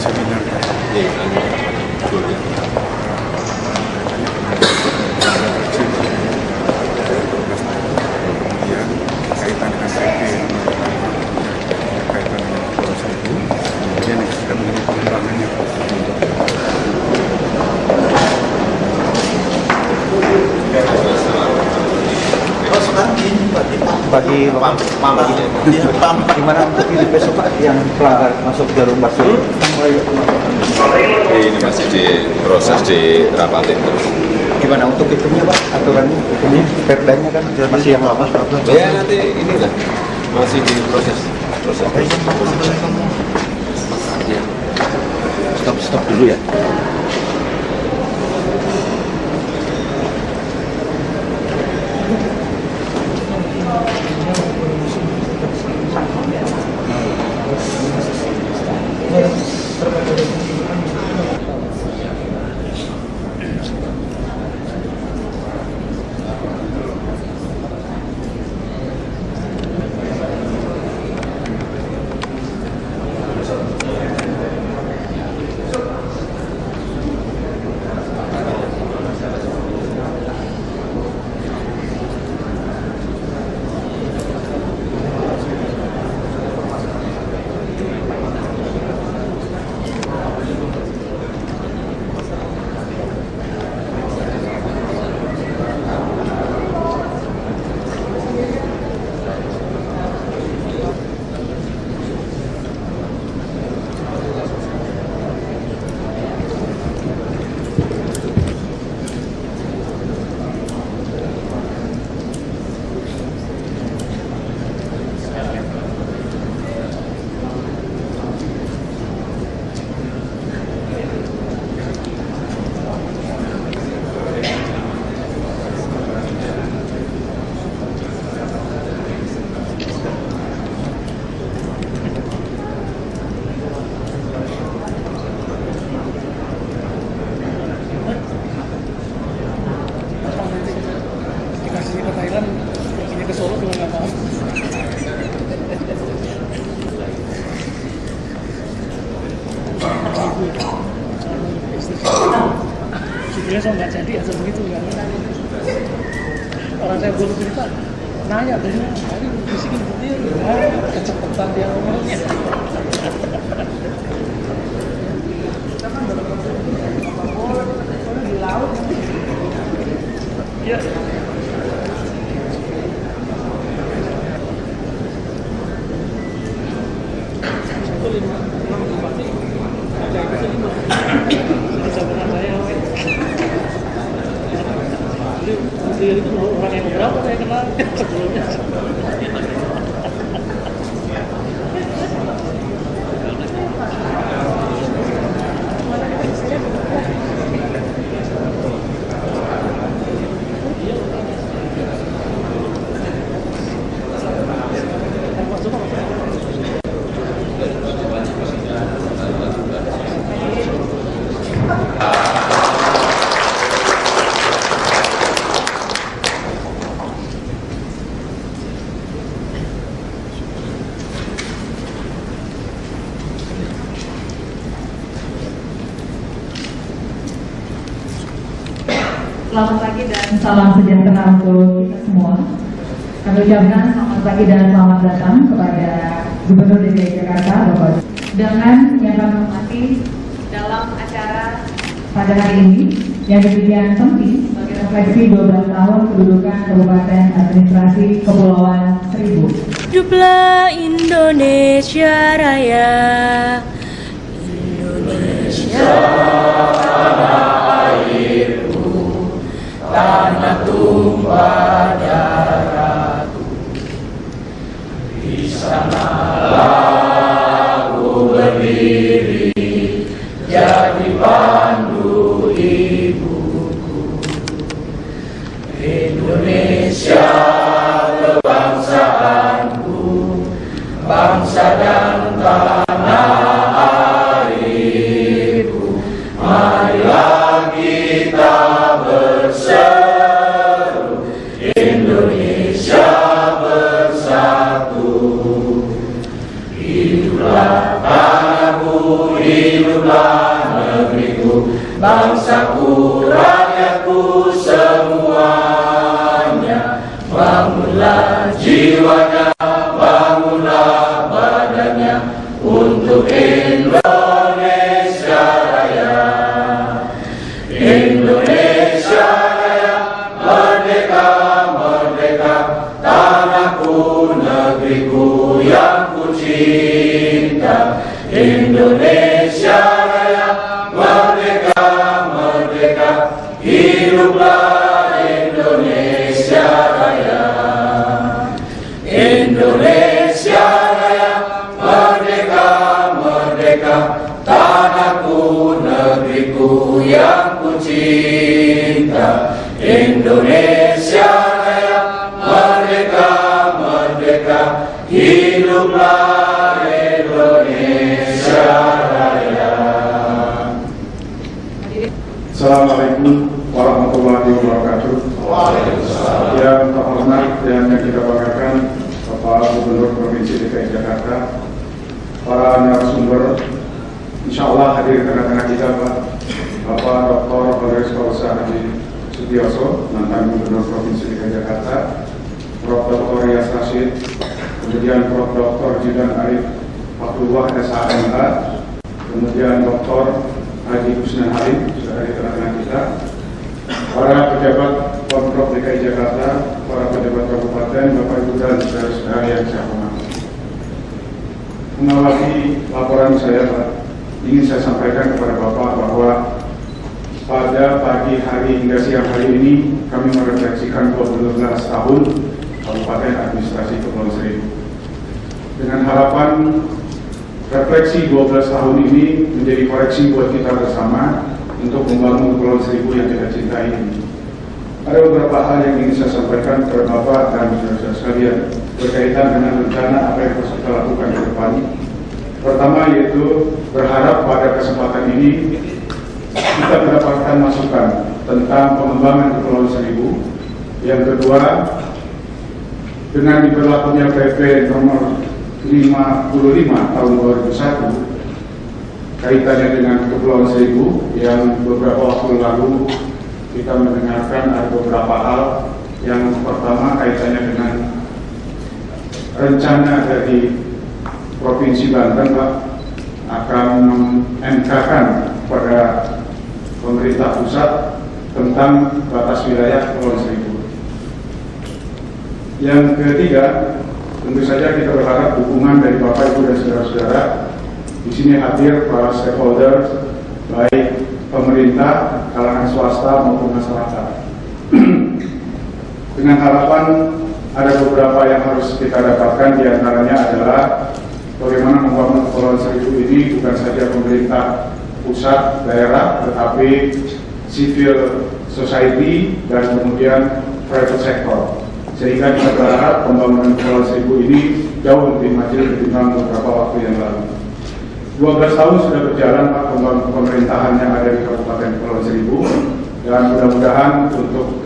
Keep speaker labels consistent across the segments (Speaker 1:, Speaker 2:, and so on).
Speaker 1: seminar kemudian kaitan dengan PP kaitan dengan proses itu kemudian yang sudah menjadi pengembangannya
Speaker 2: bagi gimana untuk ini besok Pak yang pelanggar masuk jalur busway?
Speaker 3: Ini masih diproses di rapatin terus.
Speaker 2: Gimana untuk itunya Pak, aturannya, hukumnya, perdanya kan masih yang lama?
Speaker 3: Ya nanti inilah masih diproses.
Speaker 2: Stop dulu ya.
Speaker 4: ke Solo juga nggak mau. Judulnya so nggak jadi asal begitu kan. Orang saya belum cerita, nanya tadi, tadi bisikin dia, kecepatan dia ngomongnya. Di laut, ya. Itu orang yang berapa saya kenal sebelumnya.
Speaker 5: Selamat pagi dan salam sejahtera untuk kita semua. Kami ucapkan selamat pagi dan selamat datang kepada Gubernur DKI Jakarta, Bapak. Dengan yang kami hormati dalam acara pada hari ini yang demikian penting sebagai refleksi 12 tahun kedudukan Kabupaten Administrasi Kepulauan Seribu.
Speaker 6: Hiduplah Indonesia Raya, Indonesia tanah tumpah darahku, di sanalah aku berdiri, jadi pandu ibuku. Indonesia kebangsaanku, bangsa dan tanah airku, marilah kita berseru, Indonesia bersatu. Hiduplah tanah tanahku, hiduplah negeriku, bangsaku, rakyatku semuanya. Bangunlah jiwanya, bangunlah badannya untuk Indonesia Raya. Indonesia Raya, merdeka, merdeka, tanahku, negeriku yang ku cinta. Indonesia Raya, merdeka, merdeka, hiduplah Indonesia Raya. Indonesia Raya, merdeka, merdeka, tanahku, negeriku yang ku cinta. Indonesia Raya, merdeka, merdeka, hiduplah Indonesia Raya.
Speaker 7: Assalamualaikum warahmatullahi wabarakatuh. Yang terhormat yang kita banggakan Bapak Gubernur Provinsi DKI Jakarta, para narasumber, insya Allah hadir di tengah-tengah kita Bapak Dr. Honoris Causa Haji Sutioso, mantan Gubernur Provinsi DKI Jakarta, Prof. Dr. Rias Rashid, kemudian Prof. Dr. Jidan Arif Abdullah SHMH, kemudian Dr. Haji Husnan Halim sudah hadir di tengah-tengah kita, para pejabat Pemprov DKI Jakarta, para pejabat kabupaten, Bapak Ibu dan saudara-saudara yang saya hormati. Mengawali laporan saya, Pak, ingin saya sampaikan kepada Bapak bahwa pada pagi hari hingga siang hari ini kami merefleksikan 12 tahun Kabupaten Administrasi Kepulauan Seribu. Dengan harapan refleksi 12 tahun ini menjadi koreksi buat kita bersama untuk membangun Kepulauan Seribu yang kita cintai ini. Ada beberapa hal yang ingin saya sampaikan kepada Bapak dan saudara sekalian berkaitan dengan rencana apa yang harus kita lakukan ke depan. Pertama yaitu berharap pada kesempatan ini kita mendapatkan masukan tentang pengembangan Kepulauan Seribu. Yang kedua, dengan diberlakunya PP nomor 55 tahun 2001 kaitannya dengan Kepulauan Seribu yang beberapa waktu lalu kita mendengarkan ada beberapa hal. Yang pertama kaitannya dengan rencana dari Provinsi Banten, Pak, akan meng-MK-kan pada pemerintah pusat tentang batas wilayah Kepulauan Seribu. Yang ketiga, tentu saja kita berharap dukungan dari Bapak Ibu dan saudara-saudara. Di sini hadir para stakeholder, baik pemerintah, kalangan swasta maupun masyarakat. Dengan harapan ada beberapa yang harus kita dapatkan, diantaranya adalah bagaimana membangun Kepulauan Seribu ini bukan saja pemerintah pusat, daerah, tetapi civil society dan kemudian private sector. Sehingga kita berharap pembangunan Kepulauan Seribu ini jauh lebih maju ketimbang beberapa waktu yang lalu. 12 tahun sudah berjalan, Pak, pemerintahan yang ada di Kabupaten Kepulauan Seribu, dan mudah-mudahan untuk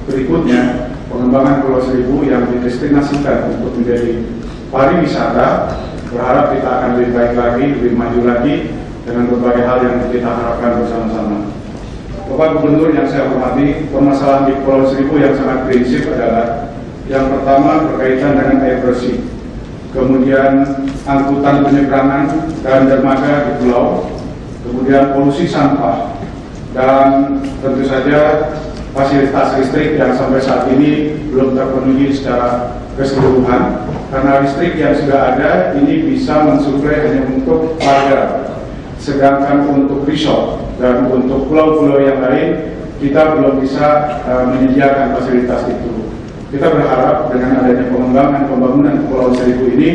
Speaker 7: berikutnya pengembangan Pulau Seribu yang didestinasikan untuk menjadi pariwisata, berharap kita akan lebih baik lagi, lebih maju lagi dengan berbagai hal yang kita harapkan bersama-sama. Bapak Gubernur yang saya hormati, permasalahan di Pulau Seribu yang sangat prinsip adalah yang pertama berkaitan dengan air bersih, kemudian angkutan penyeberangan dan dermaga di pulau, kemudian polusi sampah, dan tentu saja fasilitas listrik yang sampai saat ini belum terpenuhi secara keseluruhan. Karena listrik yang sudah ada ini bisa mensuplai hanya untuk warga, sedangkan untuk resort dan untuk pulau-pulau yang lain kita belum bisa menyediakan fasilitas itu. Kita berharap dengan adanya pengembangan pembangunan Kepulauan Seribu ini,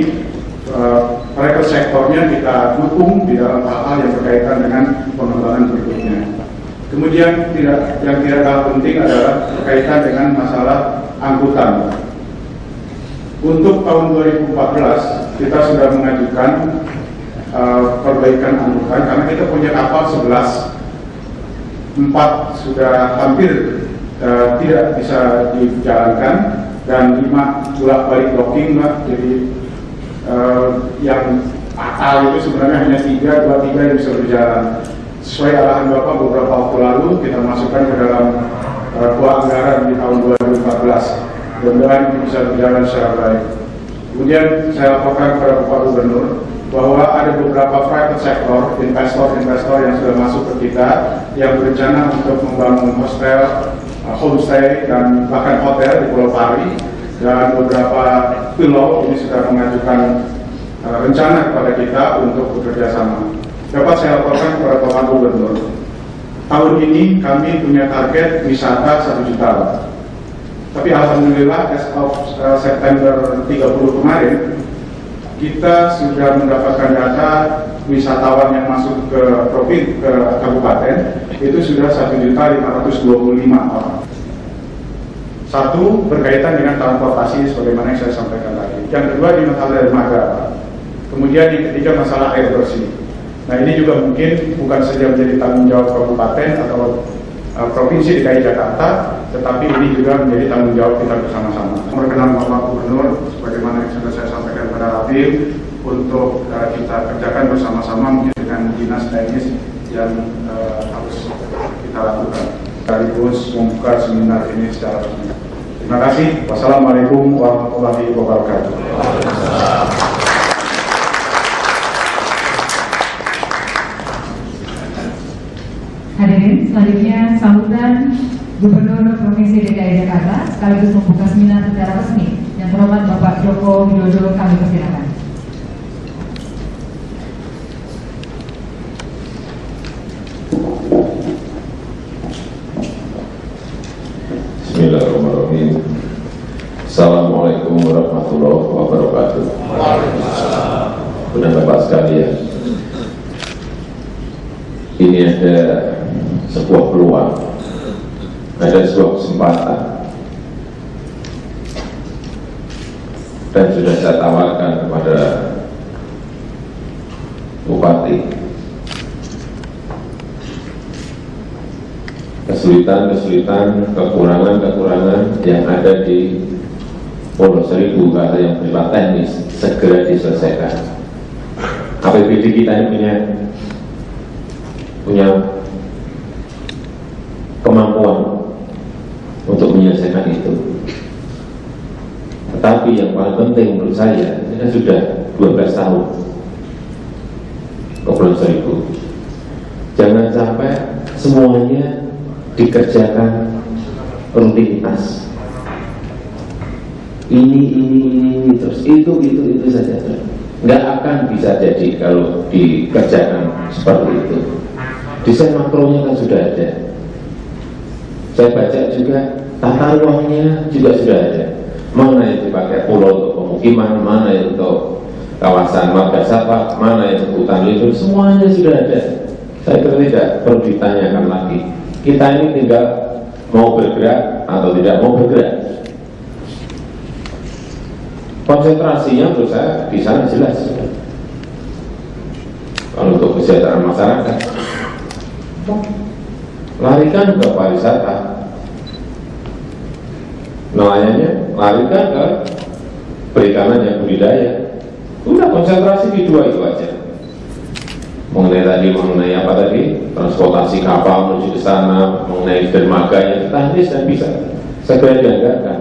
Speaker 7: private sektornya kita dukung di dalam hal-hal yang berkaitan dengan pengembangan berikutnya. Kemudian yang tidak kalah penting adalah berkaitan dengan masalah angkutan. Untuk tahun 2014 kita sudah mengajukan perbaikan angkutan karena kita punya kapal 11, 4 sudah hampir tidak bisa dijalankan dan 5 bolak-balik docking, Mbak. Jadi yang akal itu sebenarnya hanya 2-3 yang bisa berjalan. Sesuai arahan Bapak beberapa waktu lalu, kita masukkan ke dalam kuah anggaran di tahun 2014. Mudah-mudahan itu bisa berjalan secara baik. Kemudian saya laporkan kepada Bapak Gubernur bahwa ada beberapa private sector, investor-investor yang sudah masuk ke kita yang berencana untuk membangun hostel, homestay, dan bahkan hotel di Pulau Pari. Dan beberapa pulau ini sudah mengajukan rencana kepada kita untuk bekerja sama. Dapat saya laporkan kepada Bapak Gubernur, tahun ini kami punya target wisata 1 juta. Tapi alhamdulillah as of September 30 kemarin, kita sudah mendapatkan data wisatawan yang masuk ke kabupaten itu sudah 1.525 orang. Satu, berkaitan dengan transportasi sebagaimana yang saya sampaikan tadi. Yang kedua, di masalah dermaga. Kemudian yang ketiga, masalah air bersih. Nah, ini juga mungkin bukan saja menjadi tanggung jawab kabupaten atau provinsi DKI Jakarta, tetapi ini juga menjadi tanggung jawab kita bersama-sama. Perkenan Bapak Gubernur, sebagaimana yang sudah saya sampaikan pada Rapim, untuk kita kerjakan bersama-sama mungkin dengan dinas teknis yang harus kita lakukan. Sekaligus membuka seminar ini secara resmi. Terima kasih. Wassalamualaikum warahmatullahi wabarakatuh.
Speaker 5: Hadirin, selanjutnya sambutan Gubernur Provinsi DKI Jakarta sekaligus membuka seminar secara resmi. Yang terhormat Bapak Joko Widodo, kami persilakan.
Speaker 6: Bismillahirrahmanirrahim. Assalamualaikum warahmatullahi wabarakatuh. Bapak sekalian, ini ada sebuah peluang, ada sebuah kesempatan, dan sudah saya tawarkan kepada Bupati. Kesulitan-kesulitan, kekurangan-kekurangan yang ada di Pulau Seribu, kata yang bersifat teknis, segera diselesaikan. APBD kita ini punya kemampuan untuk menyelesaikan itu. Tetapi yang paling penting menurut saya, ini sudah 12 tahun ke Pulau Seribu. Jangan sampai semuanya dikerjakan rutinitas. Ini terus itu saja. Nggak akan bisa jadi kalau dikerjakan seperti itu. Desain makronya kan sudah ada. Saya baca juga tata ruangnya juga sudah ada. Mana yang dipakai pulau untuk pemukiman, mana yang untuk kawasan marga satwa, mana yang untuk hutan lindung, semuanya sudah ada. Saya kira tidak perlu ditanyakan lagi. Kita ini tinggal mau bergerak atau tidak mau bergerak. Konsentrasinya menurut saya di sana jelas. Kalau untuk kesejahteraan masyarakat, larikan ke pariwisata, nelayannya larikan ke perikanan yang budidaya. Udah konsentrasi di dua itu aja. Mengenai apa tadi, transportasi kapal menuju ke sana, mengenai dermaganya, teknis dan bisa segera dianggarkan.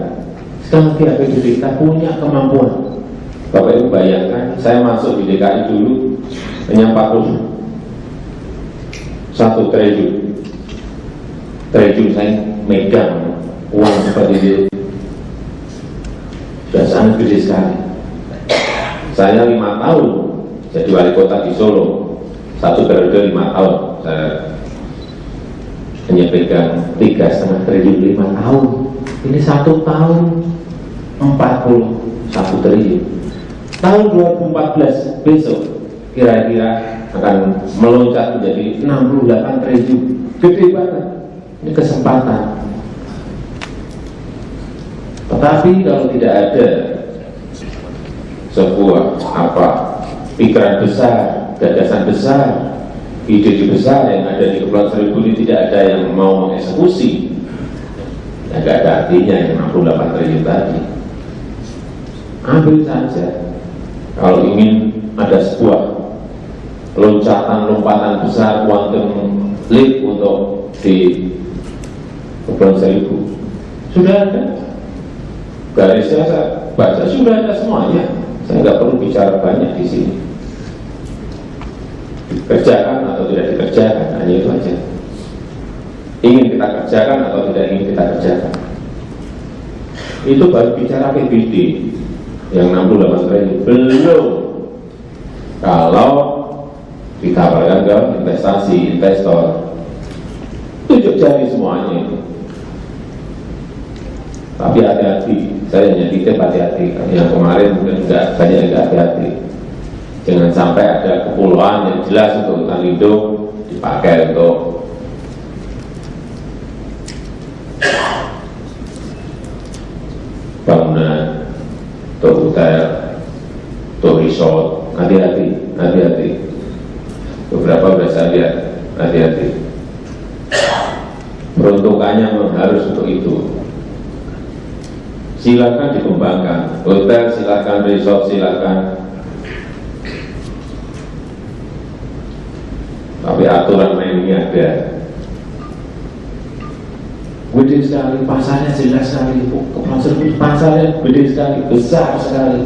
Speaker 6: Sekarang APBD kita punya kemampuan. Bapak Ibu bayangkan, saya masuk di DKI dulu hanya 41 triliun. Triliun saya megang uang seperti itu. Sudah sangat gede sekali. Saya 5 tahun jadi wali kota di Solo. 1 periode 5 tahun. Saya hanya pegang 3,5 triliun 5 tahun. Ini 1 tahun 41 triliun. Tahun 2014 besok kira-kira akan melonjak menjadi 68 triliun. Gede banget. Ini kesempatan. Tetapi kalau tidak ada sebuah pikiran besar, gagasan besar, ide besar yang ada di Kepulauan Seribu ini tidak ada yang mau mengeksekusi, ya nggak ada artinya yang 68 triliun tadi. Ambil saja. Kalau ingin ada sebuah lompatan besar quantum leap untuk di Kepulauan Seribu. Sudah ada garisnya, saya baca sudah ada semuanya. Saya nggak perlu bicara banyak di sini. Dikerjakan atau tidak dikerjakan, hanya itu aja. Ingin kita kerjakan atau tidak ingin kita kerjakan. Itu baru bicara PBD yang 68 triliun. Belum kalau ditawarkan ke investasi, investor, tunjuk jari semuanya itu. Tapi hati-hati, saya hanya titip hati-hati. Yang kemarin mungkin enggak, banyak yang hati-hati. Jangan sampai ada kepulauan yang jelas untuk hutan lindung dipakai untuk bangunan, untuk hotel, untuk resort. Hati-hati, hati-hati. Beberapa sudah saya lihat, hati-hati. Peruntukannya memang harus untuk itu. Silakan dikembangkan, hotel silakan, resort silakan. Tapi aturan mainnya ada. Gede sekali, pasarnya jelas sekali. Pasarnya gede sekali, besar sekali.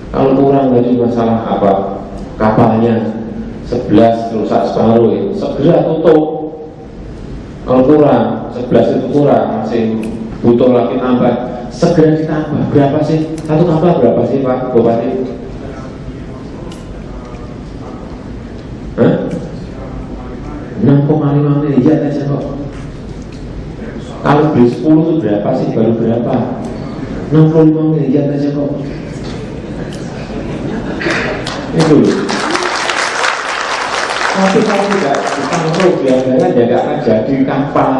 Speaker 6: Kalau kurang dari masalah apa, kapalnya 11 rusak separuh, ya, segera tutup. Kalau kurang, 11 itu kurang, masih butuh lagi tambah, segera ditambah. Berapa sih? Satu kapal berapa sih Pak Bupati? Hah? 6,5 miliar aja kok. Kalau beli 10 itu berapa sih? Baru berapa? 65 miliar aja kok. Itu loh. Tapi kalau tidak ditanggung biar-biaran ya gak akan jadi kapal.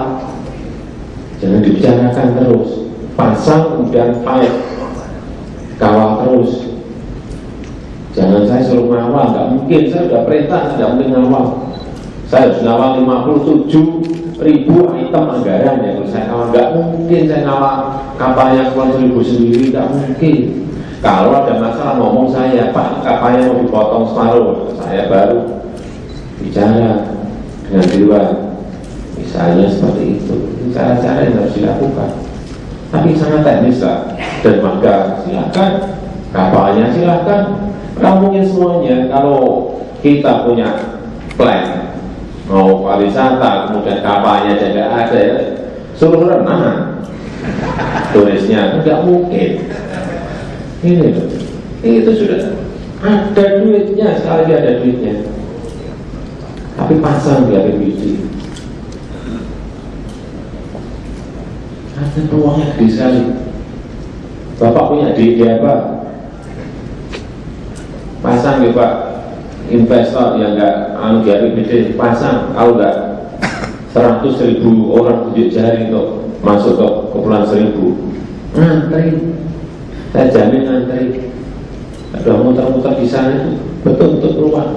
Speaker 6: Jangan dibicarakan terus. Pasang kemudian fight, kawal terus. Jangan saya suruh ngawal, nggak mungkin. Saya sudah perintah, tidak mungkin ngawal. Saya harus ngawal 57.000 item anggaran ya. Kalau saya ngawal, nggak mungkin saya ngawal kapalnya Kepulauan Seribu sendiri, nggak mungkin. Kalau ada masalah ngomong saya, Pak, kapalnya mau dipotong separuh, saya baru bicara dengan di luar. Misalnya seperti itu, cara-cara yang harus dilakukan. Tapi sangat teknis lah. Dermaga silakan, kapalnya silakan, rampungin semuanya. Kalau kita punya plan, mau pariwisata, kemudian kapalnya tidak ada, suruh renang, turisnya tidak mungkin. Ini loh, itu sudah ada duitnya, sekali lagi ada duitnya. Tapi pasang di APBD. Ada peluangnya gede sekali. Bapak punya ide apa? Pasang ya Pak, investor yang enggak di APBD pasang. Kalau enggak 100.000 orang tunjuk jari untuk masuk ke Kepulauan Seribu, ngantri. Saya jamin ngantri. Ada muter-muter di sana itu betul-betul keluar.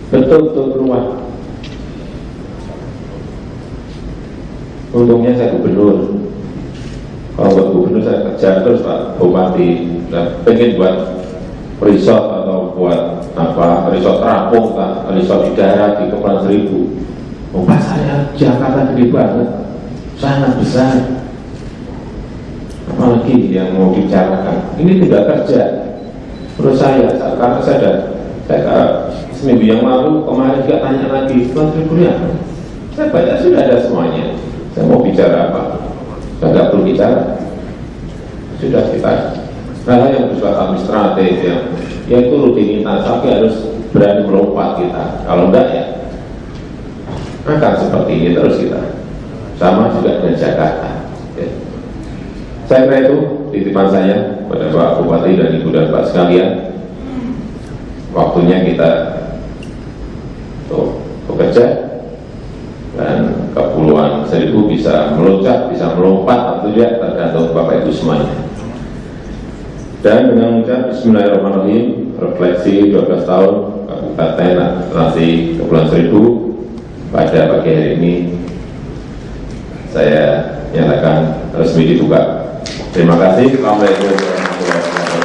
Speaker 6: Betul-betul keluar. Untungnya saya gubernur. Kalau buat gubernur saya kerja terus Pak Bupati, pengen buat resort atau buat apa, resort terapung, resort di daerah di Kepulauan Seribu. Pasarnya Jakarta gede banget, sangat besar. Apalagi yang mau dibicarakan, ini tidak kerja. Menurut saya, karena saya seminggu yang lalu kemarin juga tanya lagi, Kepulauan Seribu apa? Saya baca sudah ada semuanya. Saya mau bicara apa? Saya nggak perlu bicara. Sudah kita hal yang bersifat administratif yang itu rutinitas, tapi harus berani melompat kita. Kalau enggak ya akan seperti ini terus kita. Sama juga dengan Jakarta. Ya. Saya kira itu titipan saya pada Pak Bupati dan Ibu dan Pak sekalian. Waktunya kita untuk bekerja dan Kepulauan Seribu bisa meloncat, bisa melompat atau tidak tergantung Bapak Ibu semuanya. Dan dengan mengucap Bismillahirrahmanirrahim, refleksi 12 tahun Kabupaten Administrasi Kepulauan Seribu pada pagi hari ini saya nyatakan resmi dibuka. Terima kasih. Assalamualaikum warahmatullahi wabarakatuh.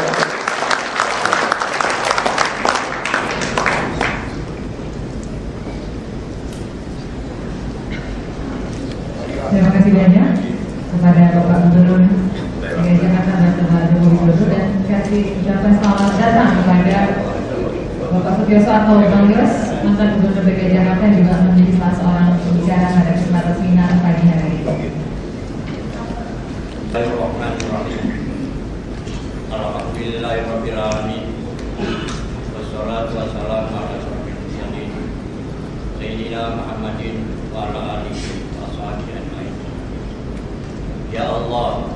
Speaker 5: Sutioso atau Bang Yos, mantan Gubernur DKI Jakarta, juga menjadi salah seorang pembicara pada kesempatan seminar pagi hari ini.
Speaker 8: Alhamdulillahirrahmanirrahim. Wassalatu wassalamu ala asyrofil mursalin Sayyidina Muhammadin wa ala alihi wa sahbihi ajmain. Ya Allah,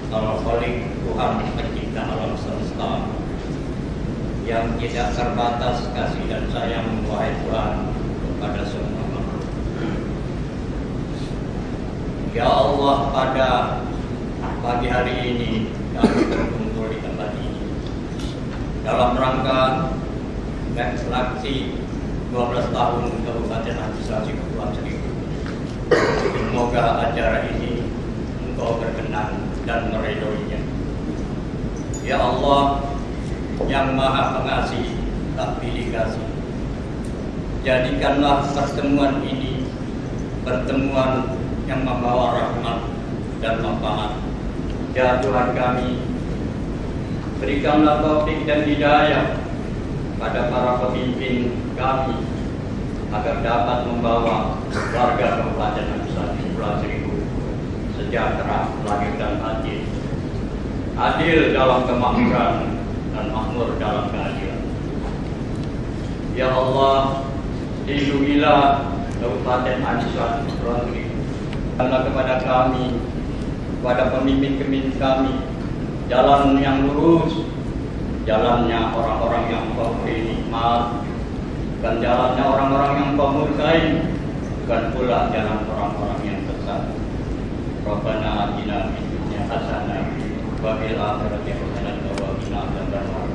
Speaker 8: Al-Khaliq, Tuhan pencipta alam semesta yang tidak terbatas kasih dan sayang, wahai Tuhan, kepada semua makhluk. Ya Allah, pada pagi hari ini kami berkumpul di tempat ini dalam rangka refleksi 12 tahun Kabupaten Administrasi Kepulauan Seribu. Semoga acara ini Engkau berkenan dan meridhoinya. Ya Allah, yang Maha Pengasih tak pilih kasih, jadikanlah pertemuan ini pertemuan yang membawa rahmat dan manfaat. Ya Tuhan kami, berikanlah taufik dan hidayah pada para pemimpin kami agar dapat membawa warga Kabupaten Administrasi Kepulauan Seribu sejahtera lahir dan batin, adil dalam kemakmuran dan makmur dalam keadilan. Ya Allah, lindungilah Kabupaten Administrasi Kepulauan Seribu. Karena kepada kami, kepada pemimpin-pemimpin kami, jalan yang lurus, jalannya orang-orang yang memberi nikmat, bukan jalannya orang-orang yang pemurkai, bukan pula jalan orang-orang yang sesat. Rabbana atina fid dunya hasanah wa fil akhirati hasanah wa qina adzabannar.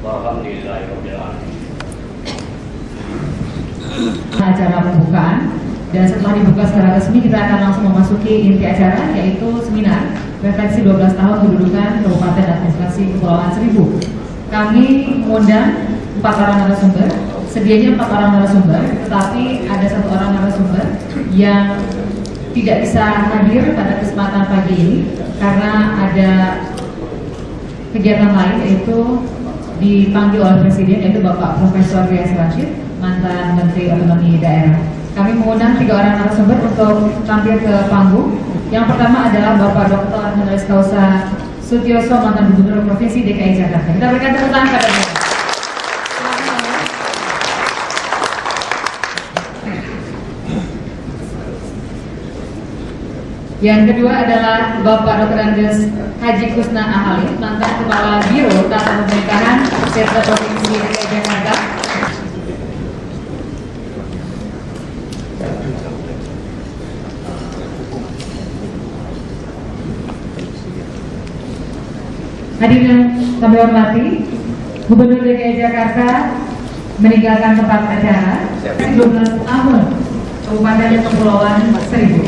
Speaker 8: Walhamdulillahirabbil alamin.
Speaker 5: Acara pembukaan, dan setelah dibuka secara resmi kita akan langsung memasuki inti acara, yaitu seminar refleksi 12 tahun kedudukan Kabupaten Administrasi Kepulauan Seribu. Kami mengundang 4 orang narasumber, sedianya 4 orang narasumber, tetapi ada 1 orang narasumber yang tidak bisa hadir pada kesempatan pagi ini karena ada kegiatan lain, yaitu dipanggil oleh Presiden, yaitu Bapak Profesor Rias Rashid, mantan Menteri Otonomi Daerah. Kami mengundang 3 orang narasumber untuk tampil ke panggung. Yang pertama adalah Bapak Dr. Honoris Causa Sutioso, mantan Gubernur Provinsi DKI Jakarta. Kita berikan tepuk tangan pada beliau. Yang kedua adalah Bapak Dr. Andes Haji Kusna Ahali, mantan Kepala Biro Tata Pemerintahan Sektor Provinsi DKI Jakarta. Hadirin kami hormati, Gubernur DKI Jakarta meninggalkan tempat acara 12 tahun Kabupaten Kepulauan Seribu.